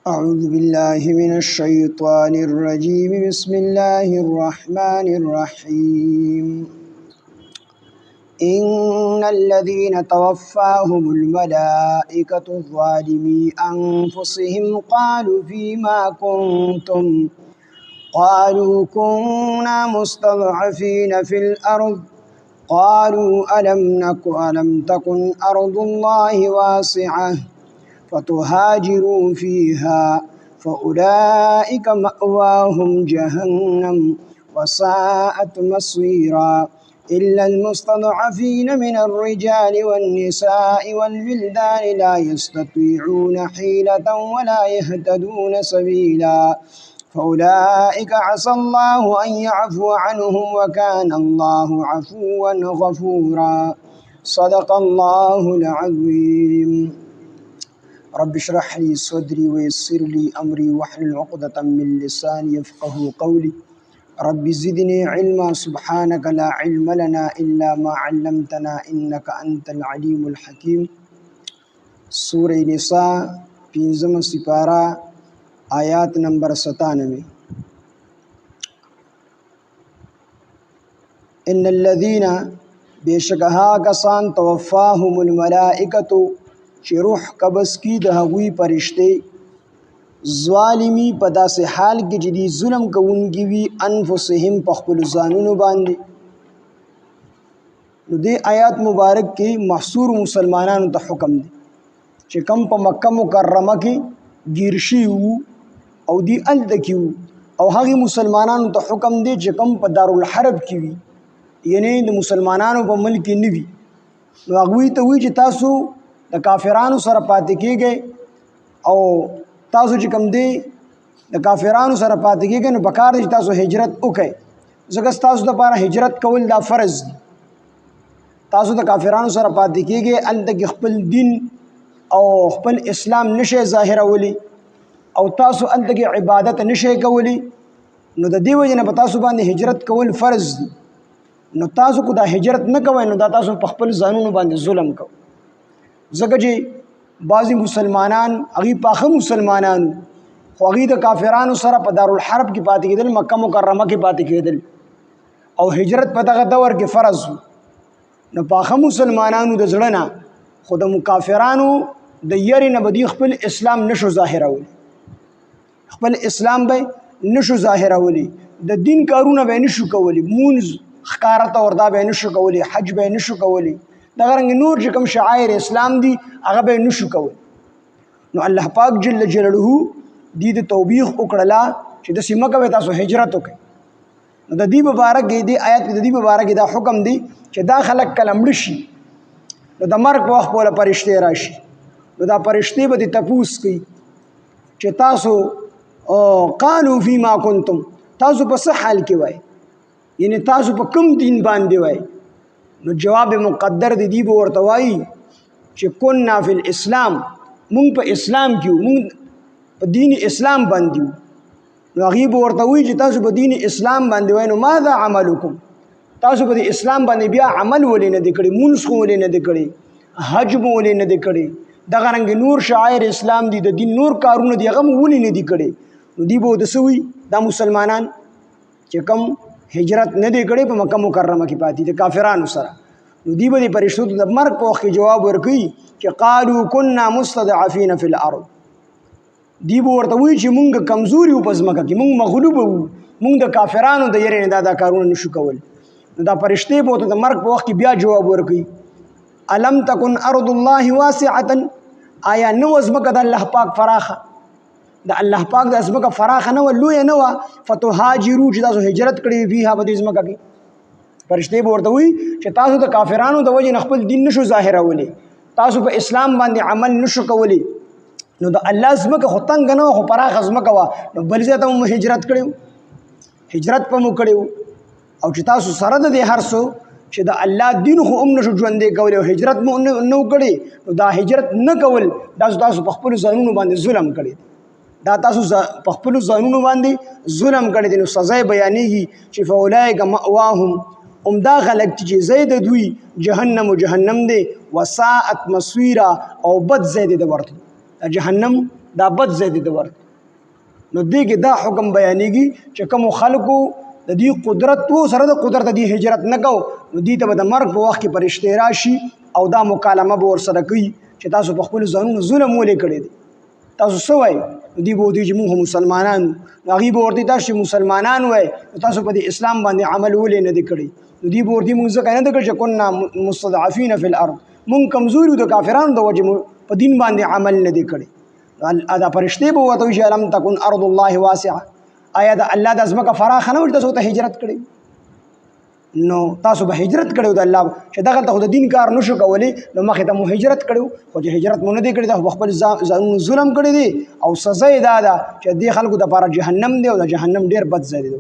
أعوذ بالله من الشيطان الرجيم بسم الله الرحمن الرحيم إن الذين توفاهم الملائكة ظالمي أنفسهم قالوا فيما كنتم قالوا كنا مستضعفين في الأرض قالوا ألم تكن أرض الله واسعة فتهاجروا فيها فأولئك مأواهم جهنم وساءت مصيرا إلا المستضعفين من الرجال والنساء والولدان لا يستطيعون حيلة ولا يهتدون سبيلا فأولئك عسى الله أن يعفو عنهم وكان الله عفوا غفورا صدق الله العظيم رب اشرح لي صدري ويسر لي أمري واحلل عقدة من لساني يفقهوا قولي رب زدني علما سبحانك لا علم لنا إلا ما علمتنا إنك أنت العليم الحكيم سورة نساء پینزم سپارہ آیات نمبر 97 ان الذين بشکها کسان توفاهم الملائکة چې روح قبض کی د هغوی فرشته ظالمی په داسې حال کې چې دی ظلم کوونکي وي انفسهم په خپل ځانونو باندې. نو دې آیات مبارک کې محصور مسلمانانو ته حکم دی چې کم په مکه مکرمه کې گیر شي وو او دی الته کې وو او هغه مسلمانانو ته حکم دی چې کم په دارالحرب کې وي یعنی د مسلمانانو په ملک کې نه وي نو هغوی ته وی چې تاسو د کافرانو سره پاتې کېږئ او تاسو چې کوم دی د کافرانو سره پاتې کېږئ نو پکار دی چې تاسو هجرت وکړئ ځکه ستاسو دپاره هجرت کول دا فرض دی. تاسو د کافرانو سره پاتې کېږئ هلته کې خپل دین او خپل اسلام نشئ ظاهرولی او تاسو هلته کې عبادت نشئ کولی نو د دې وجې نه په تاسو باندې هجرت کول فرض دی. نو تاسو کو دا هجرت نه کوئ نو دا تاسو په خپل ځانونو باندې ظلم کوئ ځکه چې بعضی مسلمانان هغوی پاخه مسلمانان خو هغوی د کافرانو سره په دارالحرب کې پاتې کېدل مکه مکرمه کې پاتې کېدل او هجرت په دغه دور کې فرض و. نو پاخه مسلمانانو د زړه نه خو د کافرانو د یرې نه به دوی خپل اسلام نشو ظاهرولی خپل اسلام به نشو ظاهرولی د دین کارونه به نشو کولی مونځ ښکاره طور دا به نشو کولی حج به نشو کولی دغه رنګ نور چې کوم شعائر اسلام دي هغه به نشو کولی. نو الله پاک جل جلاله دې د توبیخ وکړله چې داسې مه کوئ تاسو هجرت وکړئ. نو د دې مبارک کې دې آیات کې د دې مبارک دا حکم دی چې دا خلک کله مړه شي نو د مرګ په وخت به فرشتې راشي نو دا فرشتې به دې تپوس کوي چې تاسو قالوا فيما كنتم تاسو په څه حال کې وای یعنی تاسو په کوم دین باندې وای نو جواب مقدر دی به ورته وایي چې كنا فی الاسلام مونږ په اسلام کې مونږ په دین اسلام باندې نو هغوی به ورته وایي چې تاسو په دین اسلام باندې وای نو ماذا عملکم تاسو په اسلام باندې بیا عمل ولې نه دی کړی مونځ خو ولې نه دی کړی حج به ولې نه دی کړی دغه رنګ نور شعائر اسلام دي د دین نور کارونه دي هغه ولې نه دی کړی نو دی به ورته څه وایي دا مسلمانان چې کوم هجرت نه دی کړی په مکه مکرمه کې پاتې د کافرانو سره نو دی به د فرشتو د مرګ په وخت کې جواب ورکوي چې قالوا كنا مستضعفین فی الارض دی به ورته وایي چې مونږ کمزوري وو په ځمکه کې مونږ مغلوب وو مونږ د کافرانو د یرې نه دا کارونه نشو کول. نو دا فرشتې به ورته د مرګ په وخت کې بیا جواب ورکوي الم تکن ارض الله واسعه آیا نه وه ځمکه د الله پاک فراخه د الله پاک د ځمکه فراخه نه وه لویه نه وه فتهاجرو چې تاسو هجرت کړی فیها په دې ځمکه کې فرشتې به ورته وایي چې تاسو د کافرانو د وجې نه خپل دین نشو ظاهرولی تاسو په اسلام باندې عمل نشو کولی نو د الله ځمکه خو تنګه نه وه خو پراخه ځمکه وه نو بل ځای ته مو هجرت کړی هجرت په مو کړی او چې تاسو سره د دې هر څه چې د الله دین خو هم نشو ژوندی کولی او هجرت مو نه کړی نو دا هجرت نه کول دا تاسو په خپلو ځانونو باندې ظلم کړی دا تاسو په خپلو ځانونو باندې ظلم کړی دی. نو سزا یې بیانېږي چې فاولئک مأواهم دا خلق چې زید دوی جهنم و جهنم دی وساعت مصیرا او بد زید د ورته جهنم دا بد ځای دی د ورته. نو دې کې دا حکم بیانېږي چې کوم خلکو د دې قدرت وو سره د قدرت د هجرت نه کو نو دې ته به د مرګ په وخت کې فرشتې راشي او دا مکالمه به ورسره کوي چې تاسو په خپل ځانونو ظلم ولې کړی دی، تاسو څه وایي؟ دوی به وایي چې موږ مسلمانان یو. هغوی به ورته تاسو چې مسلمانان وایي نو تاسو په دې اسلام باندې عمل ولې نه دی کړی؟ نو دوی به ورته موږ ځکه نه دی کړی چې کنا مستضعفین فی الارض، موږ کمزوري یو د کافرانو د وجې په دین باندې عمل نه دی کړی. دا فرشتې به ورته وایي چې الم تکن ارض الله واسعه، آیا د الله د ځمکه فراخه نه وي تاسو ته هجرت کړی؟ نو تاسو به هجرت کړو د الله چې دغلته خو د دین کار نشو کولی نو مخې ته مو هجرت کړو، خو چې هجرت مو نه دی کړی دا خپل ځانونو ظلم کړی دی او سزا یې دا ده چې دې خلکو دپاره جهنم دی او د جهنم ډېر بد ځای دی.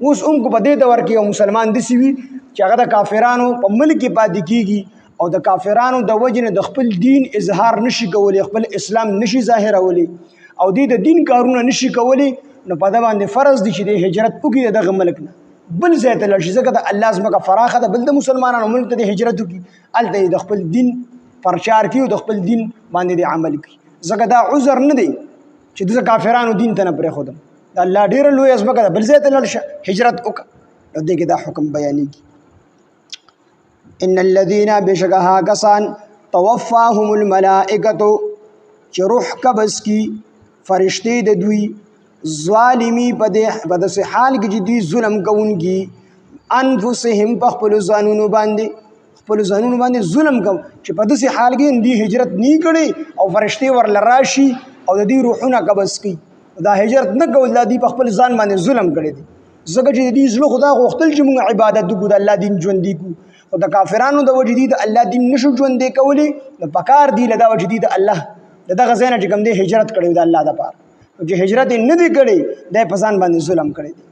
اوس هم که په دې دور کې یو مسلمان داسې وي چې هغه د کافرانو په ملک کې پاتې کېږي او د کافرانو د وجې نه د خپل دین اظهار نشي کولی، خپل اسلام نشي ظاهرولی او دې د دین کارونه نشي کولی، نو په ده باندې فرض دی چې د هجرت وکړي د دغه ملک نه بل ځای ته لاړ شي، ځکه د الله ځمکه فراخه ده، بل د مسلمانانو ملک ته د هجرت وکړي، هلته یې د خپل دین پرچار کړي او د خپل دین باندې د عمل کړي. ځکه دا عذر نه دی چې د کافرانو دین ته نه پرېښودم، د الله ډېره لویه ځمکه ده، بل ځای ته لاړ شه هجرت وکړه. نو دې کې دا حکم بیانېږي. ان الذین بېشکه هغه کسان توفاهم الملائکة چې روح قبض کی فرشتې د دوی ظالمی په داسې حال کې چې دوی ظلم کوونکي انفسهم په خپلو ځانونو باندې ظلم کوم چې په داسې حال کې دوی هجرت نه کړي او فرشتې ورله راشي او د دوی روحونه قبض کړي، دا هجرت نه کول دا دوی په خپل ځان باندې ظلم کړی دی. ځکه چې د دوی زړه خدا غوښتل چې موږ عبادت وکړو، د الله دین ژوندي کړو، خو د کافرانو د وجې دوی د الله دین نشو ژوندی کولی، نو پکار دی له دا وجې دوی د الله د دغه ځای نه چې کوم دی هجرت کړی د الله دپاره، چې هجرت یې نه دی کړی دی په ځان باندې ظلم کړی دی.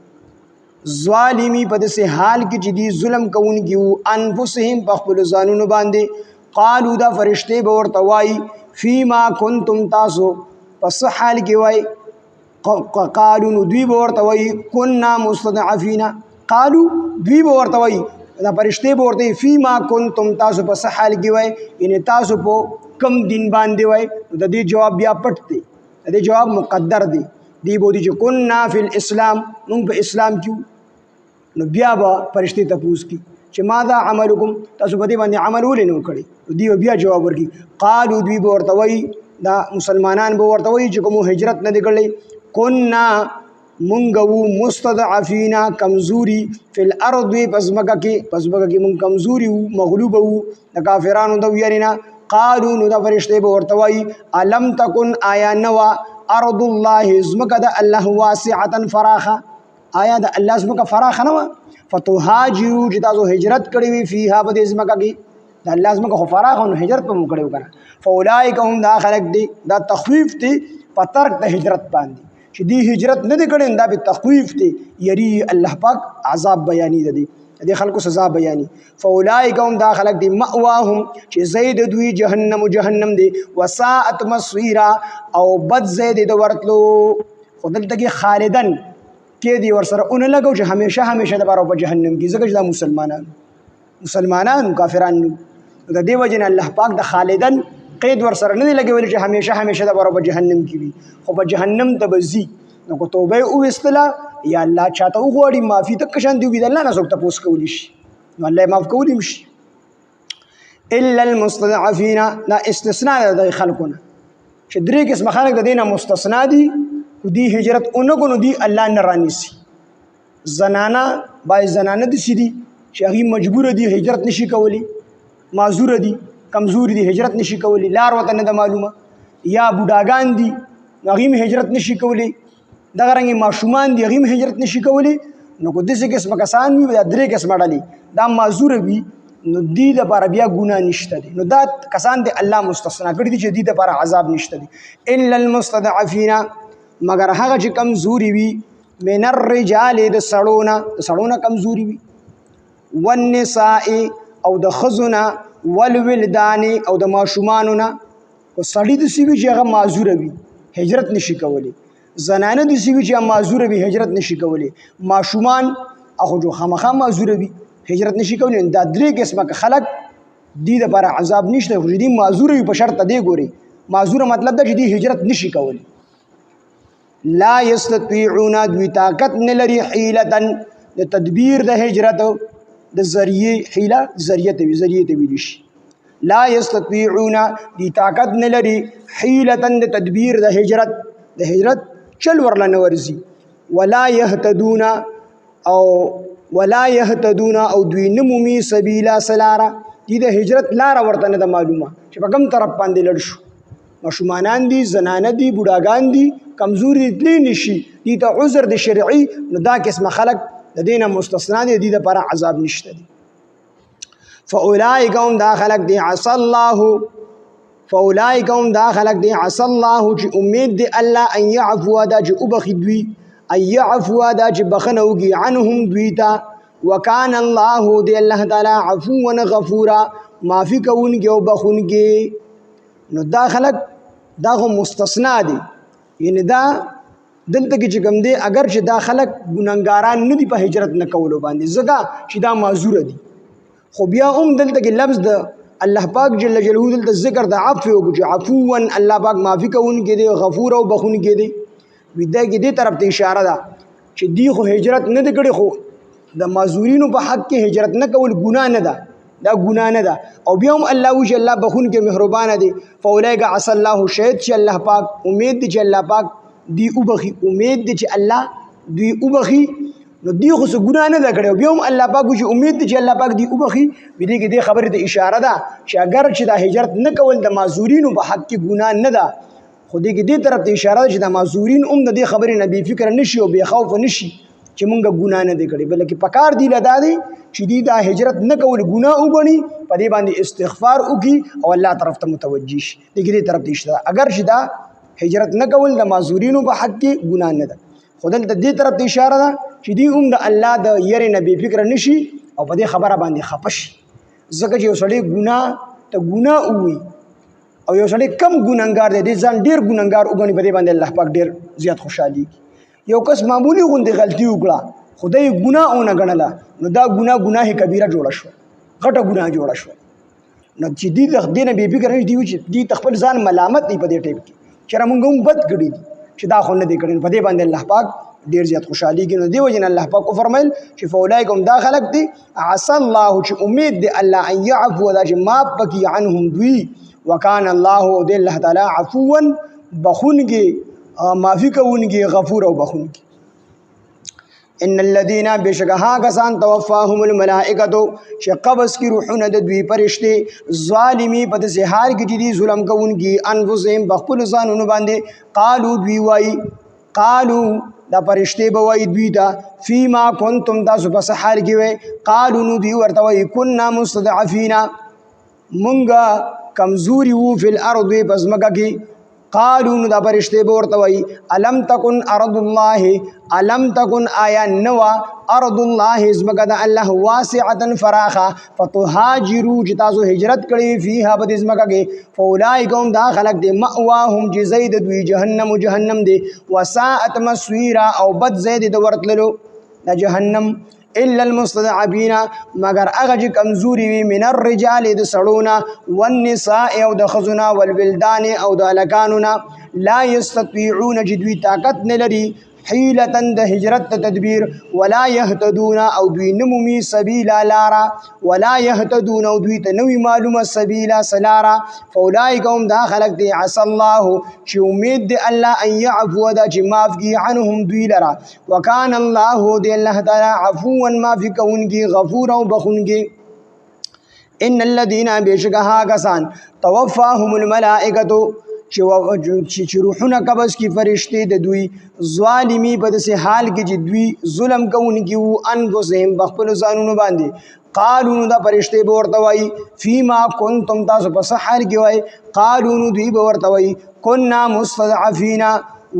ظالمي په داسې حال کې چې دوی ظلم کوونکي وو انفسهم په خپلو ځانونو باندې، قالو دا فرشتې به ورته وایي فیما کنتم تاسو په څه حال کې وایي؟ قالو نو دوی به ورته وایي کنا مستضعفین، قالو دوی به ورته وایي دا فرشتې به ورته وایي فیما کنتم تاسو په څه حال کې وایي، یعنې تاسو په کم دین باندې وایي. د دې جواب بیا پټ دی، د دې جواب مقدر دی. دی به وایي چې کنا فی الاسلام، موږ په اسلام کې، نو بیا به فرشتې تپوس کړي چې ماذا عملکم، تاسو په دې باندې عمل ولې نه کړی؟ دوی بیا جواب ورکړي، قالو دوی به ورته وایي دا مسلمانان به ورته وایي چې کوم هجرت نه دی کړی کنا مونږ وو مستضعفین کمزوري فی الارض په ځمکه کې مونږ کمزوري وو مغلوبه وو د کافرانو د ویرې نه. قالو نو دا فرشتې به ورته وایي الم تکن آیا نوه ارض الله ځمکه د الله واسعة فراخه، آیا د الله ځمکه فراخه نه وه فتهاجروا چې تاسو هجرت کړی وي فیها په دې ځمکه کې، د الله ځمکه خو فراخه نو هجرت به مو کړی و که، فاولئک هم دا خلک دی، دا تخویف دی په ترک د هجرت باندې چې دی هجرت نه دی کړی، دا به تخویف دی، یری الله پاک عذاب بیانی دی د خلکو سزا بیانی. فاولئک هم دا خلک دی مأواهم چې زید دوی جهنم دی، وساءت مصیرا او بد زید د ورتلو، خو دلته کې خالدن کې دی ورسره اون لګو چې همیشه د بارو په جهنم کې، ځکه چې دا مسلمانانو کافرانو د دې وجې نه الله پاک د خالدن قید ورسره نه دی لګولی چې همیشه د بارو په جهنم کې وي، خو په جهنم ته به ځي. نو که توبه یې وویستله یا الله چاته وغواړي معافي تکه شان دی وي، د الله نه څوک تپوس کولی شي، نو الله یې معاف کولی هم شي. الا المستضعفین، دا استثناء ده د خلکو نه چې درې قسمه خلک د دې نه مستثنا دي، دوی هجرت ونه کړو نو دوی الله نه رانیسي. زنانه باید زنانه داسې دي چې هغوی مجبوره دي هجرت نشي کولی، معذوره دي، کمزوري دي، هجرت نشي کولی، لار ورته نه ده معلومه، یا بوډاګان دي هغوی هم هجرت نشي کولی، دغه رنګې ماشومان دي هغوی هم هجرت نشي کولی. نو که داسې قسمه کسان وي دا درې قسمه ډلې دا معذوره وي نو دوی دپاره بیا ګناه نشته دی، نو دا کسان د الله مستثنا کړي دي چې دوی دپاره عذاب نشته دی. الا المستضعفین، مگر هغه چې کمزوري وي، من الرجال د سړو نه کمزوري وي، والنساء او د ښځو نه، والولدان او د ماشومانو نه. خو سړي داسې وي چې هغه معذوره وي هجرت نشي کولی، زنانه داسې وي چې هغه معذوره وي هجرت نشي کولی، ماشومان هغه جو خامخا معذوره وي هجرت نشي کولی. دا درې قسمه خلک دې دپاره عذاب نشته، خو چې دوی معذوره وي په شرط دی ګوري معذور مطلب دا چې دی هجرت نشي کولی. لا یستطيعون دوی طاقت نه لري حیلتن د تدبیر د هجرت د ذریعه حیله ذریعه ته ویل شي. لا یستطيعون دی طاقت نه لري حیلتن د تدبیر د هجرت چل ورل نه ورزي. ولا يهتدون او دوی نمومي سبیلا سلارا دی د هجرت لار ورته نه معلومه چې په کوم طرف باندې لړ شو. مشومانان دي، زنانه دي، بوډاګان دي، کمزوري دي نشي دي ته عذر د شرعي نو دا قسم خلق د دینه مستثنا دي لپاره عذاب نشته دي. فاولئک هم دا خلق دي عسى الله چې امید دی الله ان يعفو دا چې وبخي دوی ان يعفو دا چې بخنه وږي عنهم دوی ته. وکان الله دی الله تعالی عفوا غفورا معافي کوونکی او بخونکی. نو دا خلق دا خو مستثنا دي، یعنی دا دلته کې چې کوم دی اگر چې دا خلق ګناهګاران نه دي په هجرت نه کولو باندې ځکه چې دا معذور دي، خو بیا هم دلته کې لفظ د الله پاک جل جلاله دلته ذکر د عفو وکړي، عفوا الله پاک معافي کوونکی دی، غفور او بخونکی دی. ودا کې دې طرف ته اشاره ده چې دی خو هجرت نه دی کړی، خو د معذورینو په حق کې هجرت نه کول ګناه نه ده، دا ګناه نه ده. او بیا هم الله وجه الله بخون کې مهربان دی. فاولئک عسى الله شهید چې الله پاک امید دی چې الله پاک دی وبخي، امید دی چې الله دی وبخي. نو دی خو څه ګناه نه ده کړی، بیا هم الله پاک وجه امید دی چې الله پاک دی وبخي. دې کې دې خبره ته اشاره ده چې اگر چې دا هجرت نه کول د معذورینو په حق کې ګناه نه ده، خو دې کې دې طرف ته اشاره ده چې د معذورین هم د دې خبرې نه بې فکر نشي او بې خوف نشي چې مونږ ګناه نه دی کړی، بلکې پکار دی لدا دی چې دی دا هجرت نه کول ګناه وګڼي، په دې باندې استغفار وکړي او الله طرف ته متوجه شي. دې طرف ته اشاره اگر چې دا هجرت نه کول د معذورینو په حق کې ګناه نه ده، خو دلته دې طرف ته اشاره ده چې دی هم د الله د یری نه بې فکر نشي او په دې خبره باندې خپه شي. ځکه چې یو سړی ګناه ته ګناه ووي او یو سړی کم ګناهګار دی، ځان ډېر ګناهګار وګڼي، په دې باندې الله پاک ډېر زیات خوشحالي. یو کس معمولی غوندې غلطي وکړه، خدای ګناه ونه ګڼله، نو دا ګناه کبیره جوړه شوه، غټه ګناه جوړه شوه. نو چې دی د دې نه بې فکره نه دي چې دی خپل ځان ملامت دی په دې ټیپ کې چې موږ هم بد کړي دي چې دا خو نه دی کړی، په دې باندې الله پاک ډېر زیات خوشحاليږي. نو دی وجه الله پاک فرمایل چې فاولئک هم دا خلق دي عسى الله چې امید دی الله ان يعفو دا چې معاف پکې عنهم دوی. وکان الله دی الله تعالی عفوا بخونګي معافی کوونکی غفور او بخونکی. ان الذين بشکها کسان توفاهم الملائکه چې قبض کی روحونه د دوی فرشته ظالمی په زهار کې دي ظلم کوونکی انفسهم بخپل ځانونو باندې قالو دوی وای قالو دا فرشته به وای دوی دا فيما كنتم تاسو په سحر کې وای قالو نو دوی ورته وای كنا مستضعفين مونږه کمزوري وو فی الارض پس مکه کې. قالو نو دا فرشته به ورته وای الم تکن ارض الله الم تکن آیا نوا ارض الله ازمکه د الله واسعه فراخه فتهاجروا چې تاسو هجرت کړی فيها بد ازمکه کې. فاولئک هم دا خلق دي مأواهم جزید دوی جهنم دی وساءت مسویرا او بد زید د ورتللو د جهنم. الا المستضعفين مگر هغه چې کمزوري وي من الرجال د سړونا والنساء او د خزنا والبلدان او د الکانونا لا يستطيعون جدوي طاقت نه لري حیلتن د هجرت تدبیر ولا يهتدون او دوی نمومي سبیلا لارا ولا يهتدون او دوی ته نوی معلومه سبیلا سلارا. فاولئک هم دا خلق دی عسى الله چې امید دی الله ان يعفو دا چې معاف کی عنهم دوی لرا. وکان الله دی الله تعالی عفوا معاف کوونکی غفور او بخونکی. ان الذين بشکها کسان توفاهم الملائکه چې روحونه قبض کی فرشته د دوی ظالمی په داسې حال کې چې دوی ظلم کوونکي وو انفسهم بخپل ځانونو باندې. قالو نو دا فرشته به ورته وایي فيما كنتم تاسو په سحر کې وایي قالو نو دوی به ورته وایي كنا مستضعفين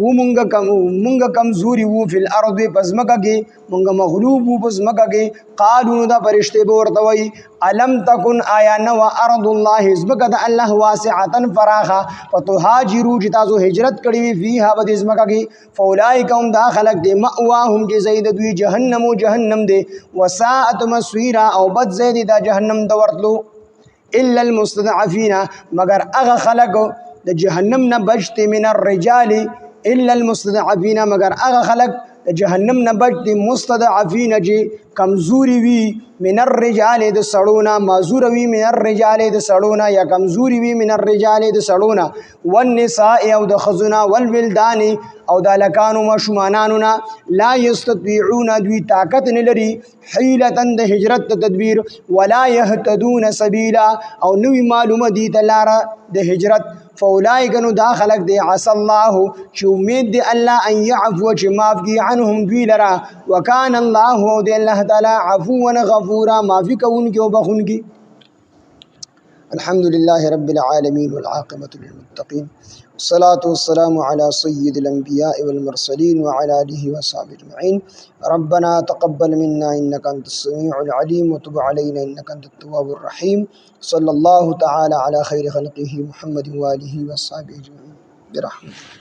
مونږ کمزوري وو فی الارض پزمکه کې مونږ مغلوب وو پزمکه کې. قالو نو دا فرشته به ورته وایي الم تکن آیا نو ارض الله ازمکه د الله واسعه فراخه فتهاجروا چې تاسو هجرت کړی وي فيها بد ازمکه کې. فاولئک هم دا خلق دي مأواهم چې زید دوی جهنم دی وساءت مسویرا او بد زید دا جهنم د ورتلو. الا المستضعفين مگر هغه خلق د جهنم نه بچ دي من الرجال الا المستضعفين مگر هغه خلق د جهنم نه بچ دي مستضعفين چې کمزوري وي من الرجال د سړونا معذور وي من الرجال د سړونا یا کمزوري وي من الرجال د سړونا والنساء او د خزنا والولدان او د لکانو مشمانانو لا یستطيعون دوی طاقت نه لري حیلتا د هجرت تدبیر ولا يهتدون سبیلا او نوې معلومه دي د لاره د هجرت فاولئک نو دا خلق دی عسى الله چې امید دی الله ان يعفو چې معاف کی عنهم دوی لرا وکان الله او دی الله تعالی عفوا غفورا معافی کوونکی او بخونکی الحمد لله رب العالمين والعاقبة للمتقين والصلاة والسلام على سيد الأنبياء والمرسلين وعلى آله وصحبه أجمعين ربنا تقبل منا إنك أنت السميع العليم وتب علينا إنك أنت التواب الرحيم صلى الله تعالى على خير خلقه محمد وآله وصحبه أجمعين برحمته.